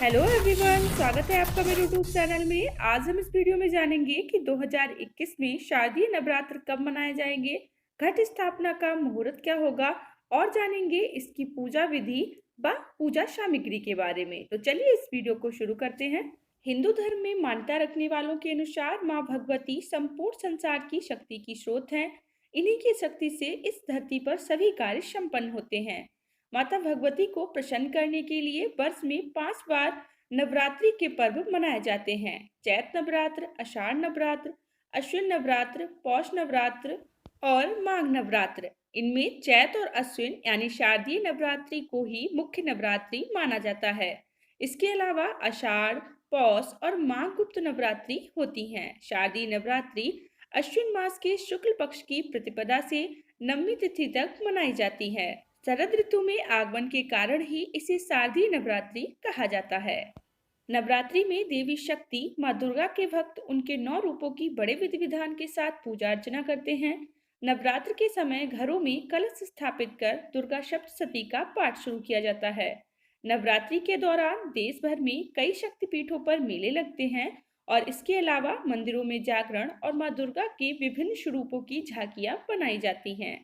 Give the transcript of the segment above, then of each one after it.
Hello everyone, स्वागत है आपका मेरे यूट्यूब चैनल में। आज हम इस वीडियो में जानेंगे कि 2021 में शारदीय नवरात्र कब मनाए जाएंगे, घट स्थापना का मुहूर्त क्या होगा और जानेंगे इसकी पूजा विधि व पूजा सामग्री के बारे में। तो चलिए इस वीडियो को शुरू करते हैं। हिंदू धर्म में मान्यता रखने वालों के अनुसार माँ भगवती संपूर्ण संसार की शक्ति की स्रोत है। इन्हीं की शक्ति से इस धरती पर सभी कार्य संपन्न होते हैं। माता भगवती को प्रसन्न करने के लिए वर्ष में 5 बार नवरात्रि के पर्व मनाए जाते हैं। चैत नवरात्र, आषाढ़ नवरात्र, अश्विन नवरात्र, पौष नवरात्र और माघ नवरात्र। इनमें चैत और अश्विन यानी शारदीय नवरात्रि को ही मुख्य नवरात्रि माना जाता है। इसके अलावा आषाढ़, पौष और माघ गुप्त नवरात्रि होती हैं। शारदीय नवरात्रि अश्विन मास के शुक्ल पक्ष की प्रतिपदा से नवमी तिथि तक मनाई जाती है। शरद ऋतु में आगमन के कारण ही इसे शारदीय नवरात्रि कहा जाता है। नवरात्रि में देवी शक्ति माँ दुर्गा के भक्त उनके 9 रूपों की बड़े विधि विधान के साथ पूजा अर्चना करते हैं। नवरात्र के समय घरों में कलश स्थापित कर दुर्गा सप्तशती का पाठ शुरू किया जाता है। नवरात्रि के दौरान देश भर में कई शक्तिपीठों पर मेले लगते हैं और इसके अलावा मंदिरों में जागरण और माँ दुर्गा के विभिन्न स्वरूपों की झांकियां बनाई जाती हैं।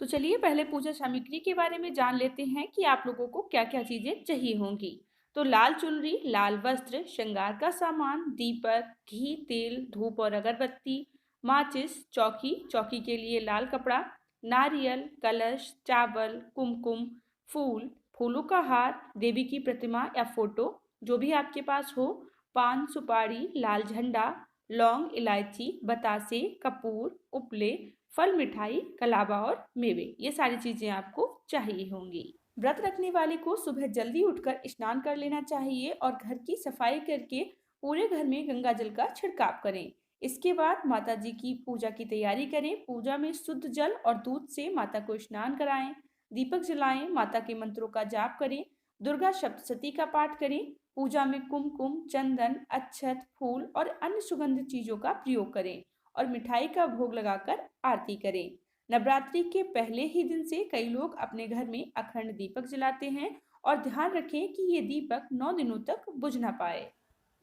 तो चलिए पहले पूजा सामग्री के बारे में जान लेते हैं कि आप लोगों को क्या क्या चीजें चाहिए होंगी। तो लाल चुनरी, लाल वस्त्र, श्रृंगार का सामान, दीपक, घी, तेल, धूप और अगरबत्ती, माचिस, चौकी, चौकी के लिए लाल कपड़ा, नारियल, कलश, चावल, कुमकुम, फूल, फूलों का हार, देवी की प्रतिमा या फोटो जो भी आपके पास हो, पान, सुपारी, लाल झंडा, लौंग, इलायची, बतासे, कपूर, उपले, फल, मिठाई, कलावा और मेवे, ये सारी चीजें आपको चाहिए होंगी। व्रत रखने वाले को सुबह जल्दी उठकर स्नान कर लेना चाहिए और घर की सफाई करके पूरे घर में गंगा जल का छिड़काव करें। इसके बाद माता जी की पूजा की तैयारी करें। पूजा में शुद्ध जल और दूध से माता को स्नान कराएं, दीपक जलाएं, माता के मंत्रों का जाप करें, दुर्गा सप्तशती का पाठ करें। पूजा में कुमकुम, चंदन, अक्षत, फूल और अन्य सुगंधित चीजों का प्रयोग करें और मिठाई का भोग लगाकर आरती करें। नवरात्रि के पहले ही दिन से कई लोग अपने घर में अखंड दीपक जलाते हैं और ध्यान रखें कि ये दीपक 9 दिनों तक बुझ ना पाए।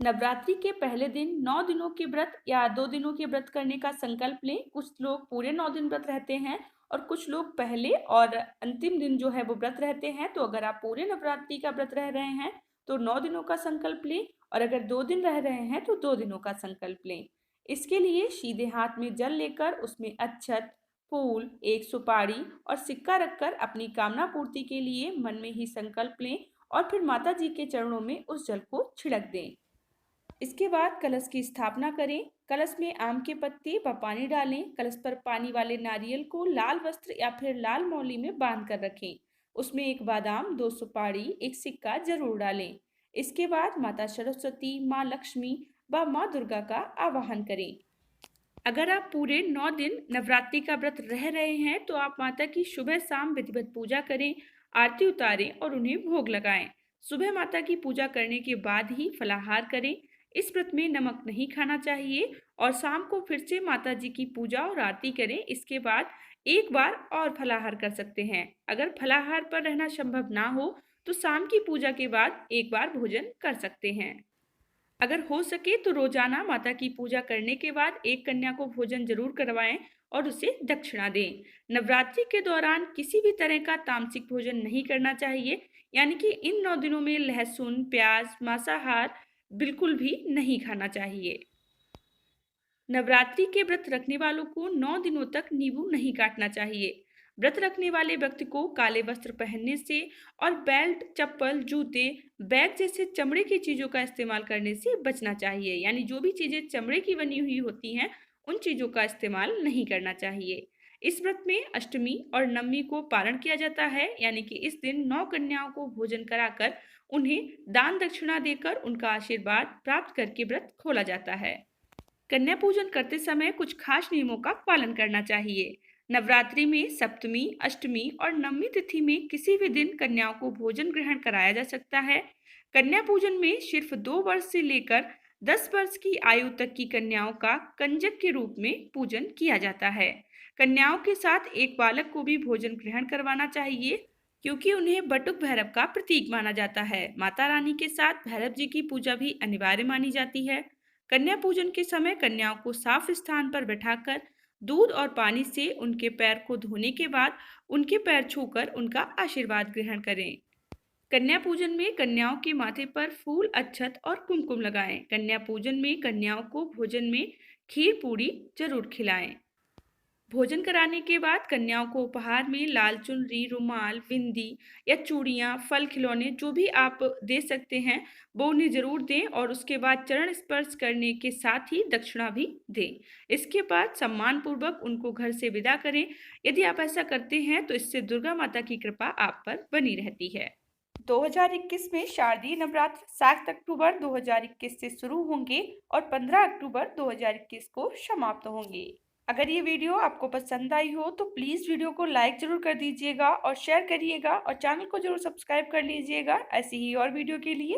नवरात्रि के पहले दिन 9 दिनों के व्रत या 2 दिनों के व्रत करने का संकल्प लें। कुछ लोग पूरे 9 दिन व्रत रहते हैं और कुछ लोग पहले और अंतिम दिन जो है वो व्रत रहते हैं। तो अगर आप पूरे नवरात्रि का व्रत रह रहे हैं तो 9 दिनों का संकल्प लें और अगर 2 दिन रह रहे हैं तो 2 दिनों का संकल्प लें। इसके लिए सीधे हाथ में जल लेकर उसमें अक्षत, फूल, एक सुपारी और सिक्का रखकर अपनी कामना पूर्ति के लिए मन में ही संकल्प लें और फिर माता जी के चरणों में उस जल को छिड़क दें। इसके बाद कलश की स्थापना करें। कलश में आम के पत्ते व पानी डालें। कलश पर पानी वाले नारियल को लाल वस्त्र या फिर लाल मौली में बांध कर रखें। उसमें एक बादाम, 2 सुपारी, एक सिक्का जरूर डालें। इसके बाद माता सरस्वती, माँ लक्ष्मी व माँ दुर्गा का आवाहन करें। अगर आप पूरे 9 दिन नवरात्रि का व्रत रह रहे हैं तो आप माता की सुबह शाम विधिवत पूजा करें, आरती उतारें और उन्हें भोग लगाएं। सुबह माता की पूजा करने के बाद ही फलाहार करें। इस व्रत में नमक नहीं खाना चाहिए और शाम को फिर से माता जी की पूजा और आरती करें। इसके बाद एक बार और फलाहार कर सकते हैं। अगर फलाहार पर रहना संभव ना हो तो शाम की पूजा के बाद एक बार भोजन कर सकते हैं। अगर हो सके तो रोजाना माता की पूजा करने के बाद एक कन्या को भोजन जरूर करवाएं और उसे दक्षिणा दें। नवरात्रि के दौरान किसी भी तरह का तामसिक भोजन नहीं करना चाहिए, यानी कि इन 9 दिनों में लहसुन, प्याज, मांसाहार बिल्कुल भी नहीं खाना चाहिए। नवरात्रि के व्रत रखने वालों को 9 दिनों तक नींबू नहीं काटना चाहिए। व्रत रखने वाले व्यक्ति को काले वस्त्र पहनने से और बेल्ट, चप्पल, जूते, बैग जैसे चमड़े की चीजों का इस्तेमाल करने से बचना चाहिए। यानी जो भी चीजें चमड़े की बनी हुई होती हैं उन चीजों का इस्तेमाल नहीं करना चाहिए। इस व्रत में अष्टमी और नवमी को पारण किया जाता है, यानी कि इस दिन 9 कन्याओं को भोजन कराकर उन्हें दान दक्षिणा देकर उनका आशीर्वाद प्राप्त करके व्रत खोला जाता है। कन्या पूजन करते समय कुछ खास नियमों का पालन करना चाहिए। नवरात्रि में सप्तमी, अष्टमी और नवमी तिथि में किसी भी दिन कन्याओं को भोजन ग्रहण कराया जा सकता है। कन्या पूजन में सिर्फ 2 वर्ष से लेकर 10 वर्ष की आयु तक की कन्याओं का कंजक के रूप में पूजन किया जाता है। कन्याओं के साथ एक बालक को भी भोजन ग्रहण करवाना चाहिए, क्योंकि उन्हें बटुक भैरव का प्रतीक माना जाता है। माता रानी के साथ भैरव जी की पूजा भी अनिवार्य मानी जाती है। कन्या पूजन के समय कन्याओं को साफ स्थान पर बैठाकर दूध और पानी से उनके पैर को धोने के बाद उनके पैर छूकर उनका आशीर्वाद ग्रहण करें। कन्या पूजन में कन्याओं के माथे पर फूल, अक्षत और कुमकुम लगाएं। कन्या पूजन में कन्याओं को भोजन में खीर पूरी जरूर खिलाएं। भोजन कराने के बाद कन्याओं को उपहार में लाल चुनरी, रुमाल, बिंदी या चूड़ियां, फल, खिलौने जो भी आप दे सकते हैं वो उन्हें जरूर दें और उसके बाद चरण स्पर्श करने के साथ ही दक्षिणा भी दें। इसके बाद सम्मान पूर्वक उनको घर से विदा करें। यदि आप ऐसा करते हैं तो इससे दुर्गा माता की कृपा आप पर बनी रहती है। 2021 में शारदीय नवरात्र 7 अक्टूबर 2021 से शुरू होंगे और 15 अक्टूबर 2021 को समाप्त होंगे। अगर ये वीडियो आपको पसंद आई हो तो प्लीज़ वीडियो को लाइक ज़रूर कर दीजिएगा और शेयर करिएगा और चैनल को ज़रूर सब्सक्राइब कर लीजिएगा ऐसी ही और वीडियो के लिए।